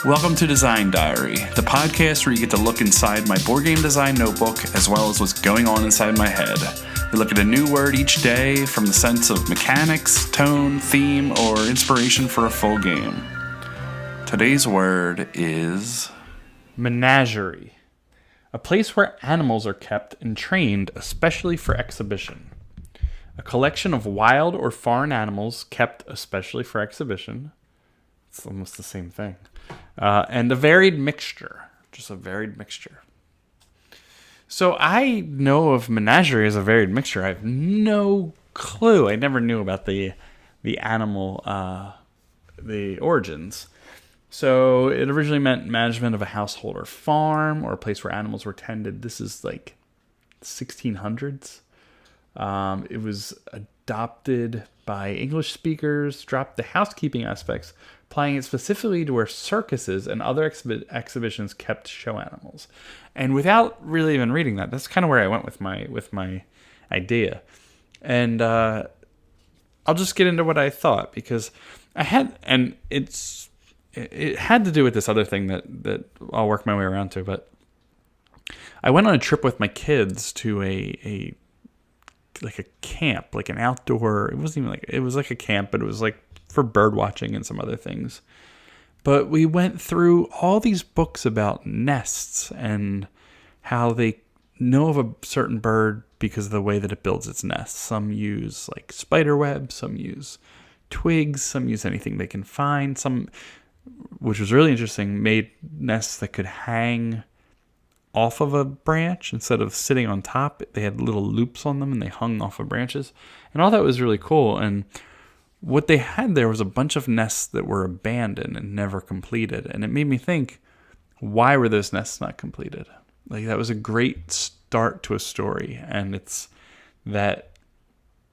Welcome to Design Diary, the podcast where you get to look inside my board game design notebook as well as what's going on inside my head. We look at a new word each day from the sense of mechanics, tone, theme, or inspiration for a full game. Today's word is Menagerie, a place where animals are kept and trained especially for exhibition. A collection of wild or foreign animals kept especially for exhibition. It's almost the same thing. And a varied mixture. Just a varied mixture. So I know of Menagerie as a varied mixture. I have no clue. I never knew about the animal, the origins. So it originally meant management of a household or farm or a place where animals were tended. This is like 1600s. It was adopted by English speakers, dropped the housekeeping aspects, applying it specifically to where circuses and other exhibitions kept show animals. And without really even reading that, that's kind of where I went with my idea. And I'll just get into what I thought, because it had to do with this other thing that I'll work my way around to. But I went on a trip with my kids to a camp, like an outdoor. It was like a camp, but it was like for bird watching and some other things. But we went through all these books about nests and how they know of a certain bird because of the way that it builds its nest. Some use like spider webs, some use twigs, some use anything they can find. Some, which was really interesting, made nests that could hang off of a branch instead of sitting on top. They had little loops on them and they hung off of branches. And all that was really cool. And what they had there was a bunch of nests that were abandoned and never completed. And it made me think, why were those nests not completed? Like, that was a great start to a story. And it's that,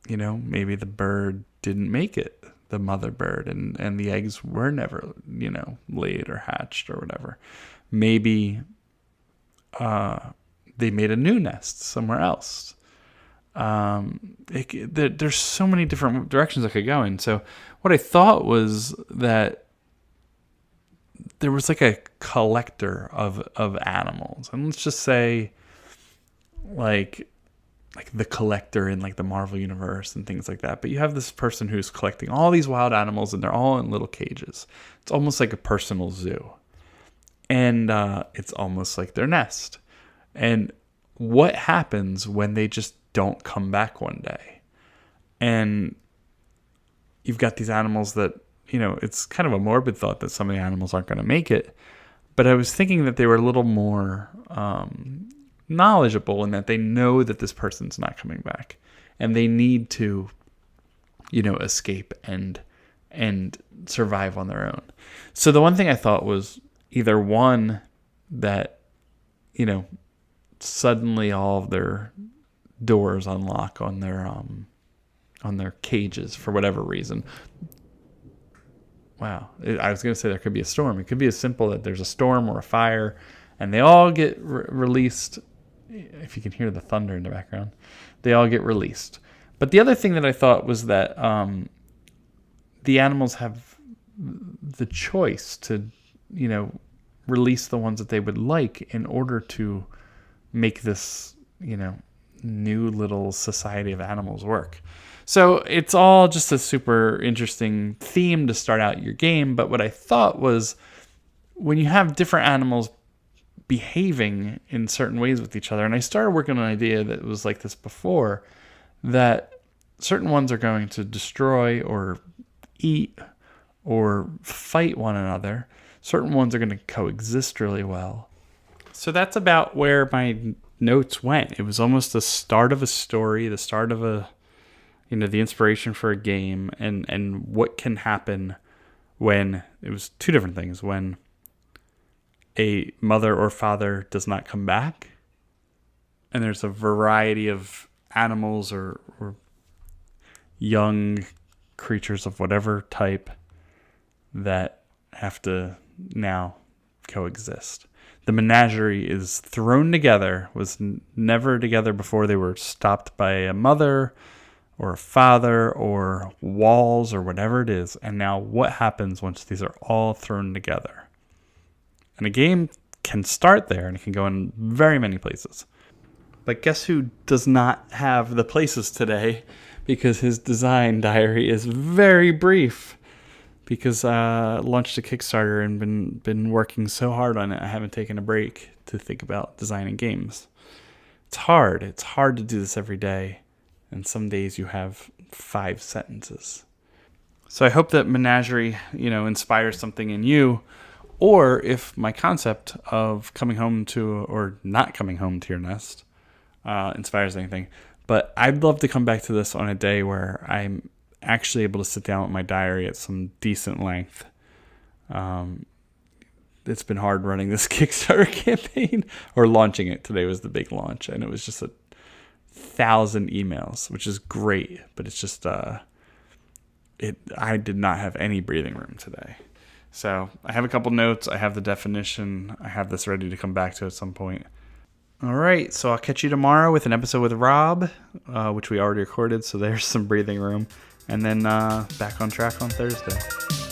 maybe the bird didn't make it, the mother bird, and the eggs were never, laid or hatched or whatever. Maybe they made a new nest somewhere else. There's so many different directions I could go in. So what I thought was that there was like a collector of animals, and let's just say like the collector in like the Marvel universe and things like that. But you have this person who's collecting all these wild animals, and they're all in little cages. It's almost like a personal zoo, and it's almost like their nest. And what happens when they just don't come back one day? And you've got these animals that, it's kind of a morbid thought that some of the animals aren't going to make it. But I was thinking that they were a little more knowledgeable in that they know that this person's not coming back. And they need to, escape and survive on their own. So the one thing I thought was either one that, suddenly all of their doors unlock on their cages for whatever reason. Wow. I was going to say there could be a storm. It could be as simple that there's a storm or a fire and they all get released. If you can hear the thunder in the background, they all get released. But the other thing that I thought was that the animals have the choice to, release the ones that they would like in order to make this, new little society of animals work. So it's all just a super interesting theme to start out your game. But what I thought was, when you have different animals behaving in certain ways with each other, and I started working on an idea that was like this before, that certain ones are going to destroy or eat or fight one another. Certain ones are going to coexist really well. So that's about where my notes went. It was almost the start of a story, the start of the inspiration for a game, and what can happen when, it was two different things, when a mother or father does not come back, and there's a variety of animals or young creatures of whatever type that have to now coexist. The menagerie is thrown together, was never together before. They were stopped by a mother or a father or walls or whatever it is. And now what happens once these are all thrown together? And a game can start there, and it can go in very many places. But guess who does not have the places today? Because his design diary is very brief. Because I launched a Kickstarter and been working so hard on it, I haven't taken a break to think about designing games. It's hard. It's hard to do this every day. And some days you have 5 sentences. So I hope that Menagerie, inspires something in you. Or if my concept of coming home to, or not coming home to your nest, inspires anything. But I'd love to come back to this on a day where I'm actually able to sit down with my diary at some decent length. It's been hard running this Kickstarter campaign, or launching it. Today was the big launch, and it was just 1,000 emails, which is great, but it's just I did not have any breathing room today. So I have a couple notes, I have the definition, I have this ready to come back to at some point. All right, so I'll catch you tomorrow with an episode with Rob, which we already recorded, so there's some breathing room. And then back on track on Thursday.